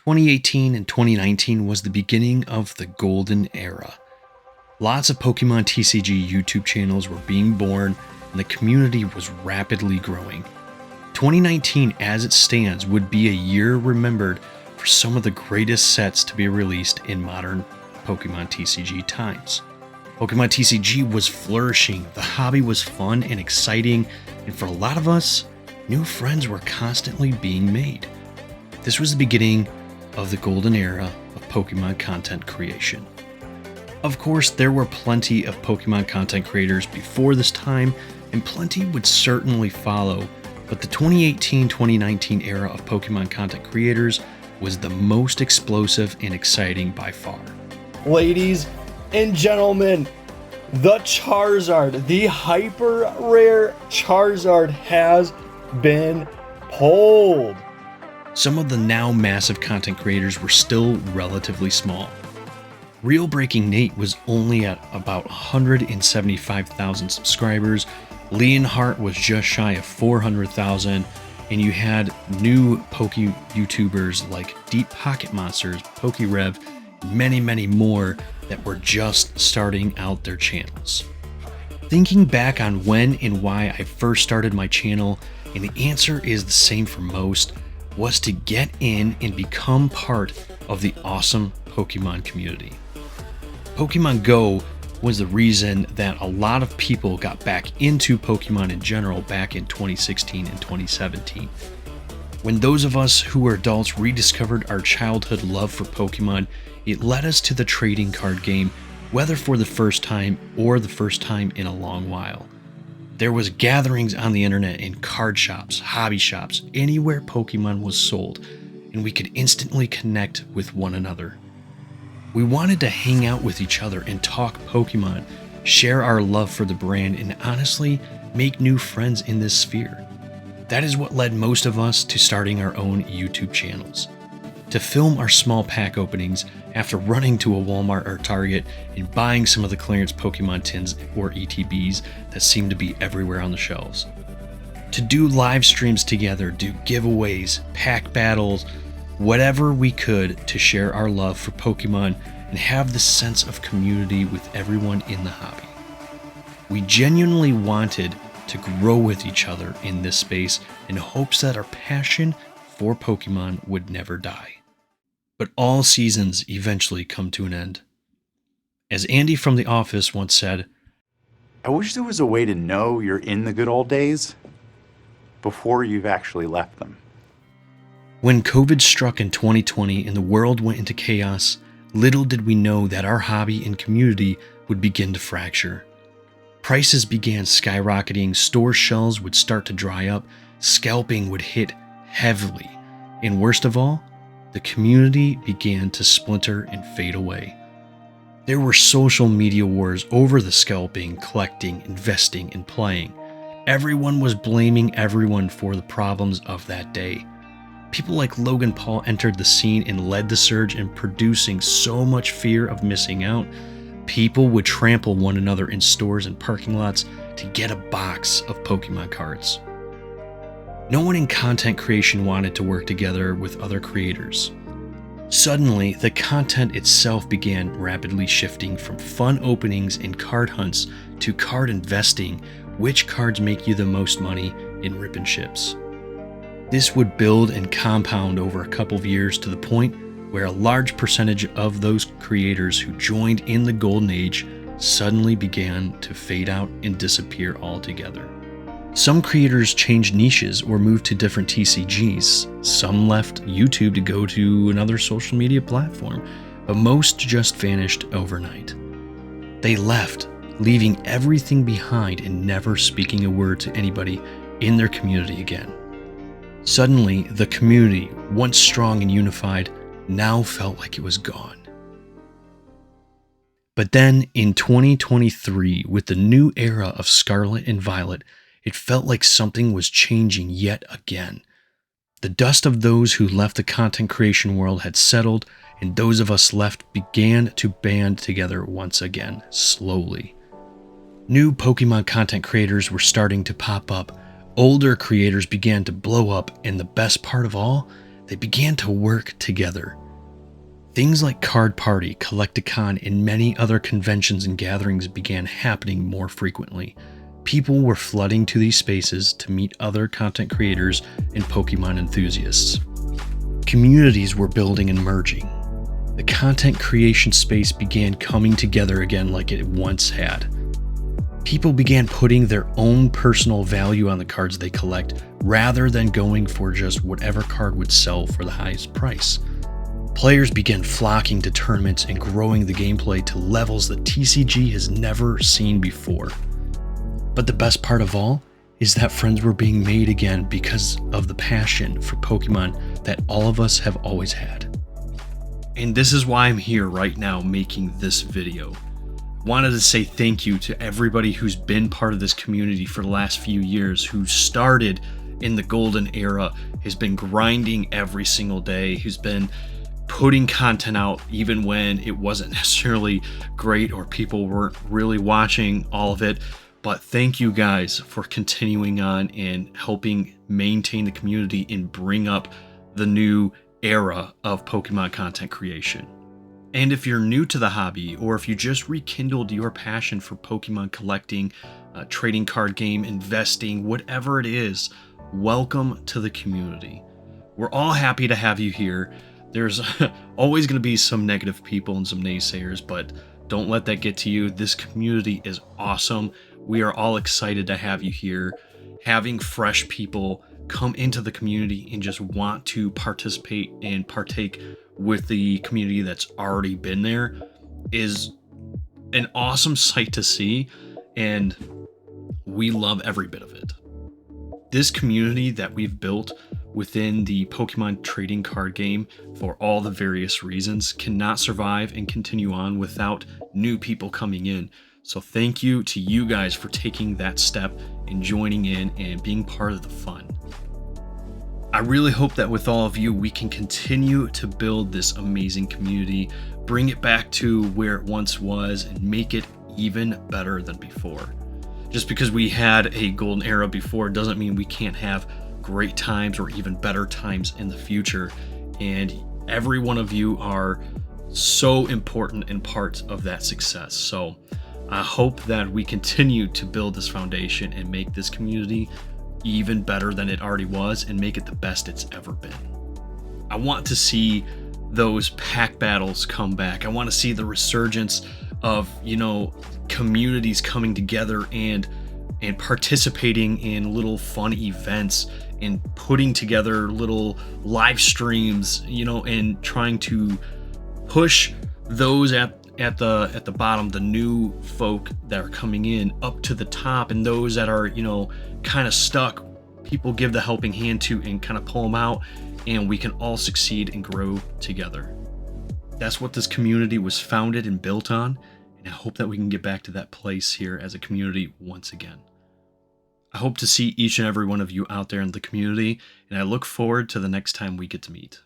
2018 and 2019 was the beginning of the golden era. Lots of Pokemon TCG YouTube channels were being born, and the community was rapidly growing. 2019, as it stands, would be a year remembered for some of the greatest sets to be released in modern Pokemon TCG times. Pokemon TCG was flourishing, the hobby was fun and exciting, and for a lot of us, new friends were constantly being made. This was the beginning of the golden era of Pokemon content creation. Of course, there were plenty of Pokemon content creators before this time, and plenty would certainly follow, but the 2018-2019 era of Pokemon content creators was the most explosive and exciting by far. Ladies and gentlemen, the Charizard, the hyper rare Charizard has been pulled. Some of the now massive content creators were still relatively small. Real Breaking Nate was only at about 175,000 subscribers, Leonhart was just shy of 400,000, and you had new Poke YouTubers like Deep Pocket Monsters, PokeRev, and many more that were just starting out their channels. Thinking back on when and why I first started my channel, and the answer is the same for most, was to get in and become part of the awesome Pokemon community. Pokemon Go was the reason that a lot of people got back into Pokemon in general back in 2016 and 2017. When those of us who were adults rediscovered our childhood love for Pokemon, it led us to the trading card game, whether for the first time or the first time in a long while. There was gatherings on the internet in card shops, hobby shops, anywhere Pokemon was sold, and we could instantly connect with one another. We wanted to hang out with each other and talk Pokemon, share our love for the brand, and honestly, make new friends in this sphere. That is what led most of us to starting our own YouTube channels. To film our small pack openings after running to a Walmart or Target and buying some of the clearance Pokemon tins or ETBs that seemed to be everywhere on the shelves. To do live streams together, do giveaways, pack battles, whatever we could to share our love for Pokemon and have the sense of community with everyone in the hobby. We genuinely wanted to grow with each other in this space in hopes that our passion for Pokemon would never die. But all seasons eventually come to an end. As Andy from The Office once said, I wish there was a way to know you're in the good old days before you've actually left them. When COVID struck in 2020 and the world went into chaos, little did we know that our hobby and community would begin to fracture. Prices began skyrocketing, store shelves would start to dry up, scalping would hit heavily, and worst of all, the community began to splinter and fade away. There were social media wars over the scalping, collecting, investing, and playing. Everyone was blaming everyone for the problems of that day. People like Logan Paul entered the scene and led the surge in producing so much fear of missing out. People would trample one another in stores and parking lots to get a box of Pokemon cards. No one in content creation wanted to work together with other creators. Suddenly, the content itself began rapidly shifting from fun openings and card hunts to card investing, which cards make you the most money, in rip and ships. This would build and compound over a couple of years to the point where a large percentage of those creators who joined in the golden age suddenly began to fade out and disappear altogether. Some creators changed niches or moved to different TCGs. Some left YouTube to go to another social media platform, but most just vanished overnight. They left, leaving everything behind and never speaking a word to anybody in their community again. Suddenly, the community, once strong and unified, now felt like it was gone. But then, in 2023, with the new era of Scarlet and Violet, it felt like something was changing yet again. The dust of those who left the content creation world had settled, and those of us left began to band together once again, slowly. New Pokemon content creators were starting to pop up, older creators began to blow up, and the best part of all, they began to work together. Things like Card Party, Collecticon, and many other conventions and gatherings began happening more frequently. People were flooding to these spaces to meet other content creators and Pokemon enthusiasts. Communities were building and merging. The content creation space began coming together again like it once had. People began putting their own personal value on the cards they collect rather than going for just whatever card would sell for the highest price. Players began flocking to tournaments and growing the gameplay to levels that TCG has never seen before. But the best part of all is that friends were being made again because of the passion for Pokemon that all of us have always had. And this is why I'm here right now making this video. I wanted to say thank you to everybody who's been part of this community for the last few years, who started in the golden era, has been grinding every single day, who's been putting content out even when it wasn't necessarily great or people weren't really watching all of it. But thank you guys for continuing on and helping maintain the community and bring up the new era of Pokemon content creation. And if you're new to the hobby, or if you just rekindled your passion for Pokemon collecting, trading card game, investing, whatever it is, welcome to the community. We're all happy to have you here. There's always going to be some negative people and some naysayers, but don't let that get to you. This community is awesome. We are all excited to have you here. Having fresh people come into the community and just want to participate and partake with the community that's already been there is an awesome sight to see, and we love every bit of it. This community that we've built within the Pokemon trading card game, for all the various reasons, cannot survive and continue on without new people coming in. So thank you to you guys for taking that step and joining in and being part of the fun. I really hope that with all of you, we can continue to build this amazing community, bring it back to where it once was, and make it even better than before. Just because we had a golden era before doesn't mean we can't have great times or even better times in the future. And every one of you are so important and part of that success. So I hope that we continue to build this foundation and make this community even better than it already was and make it the best it's ever been. I want to see those pack battles come back. I want to see the resurgence of, communities coming together and participating in little fun events and putting together little live streams, and trying to push those at the bottom, the new folk that are coming in, up to the top, and those that are, kind of stuck, people give the helping hand to and kind of pull them out, and we can all succeed and grow together. That's what this community was founded and built on, and I hope that we can get back to that place here as a community once again. I hope to see each and every one of you out there in the community, and I look forward to the next time we get to meet.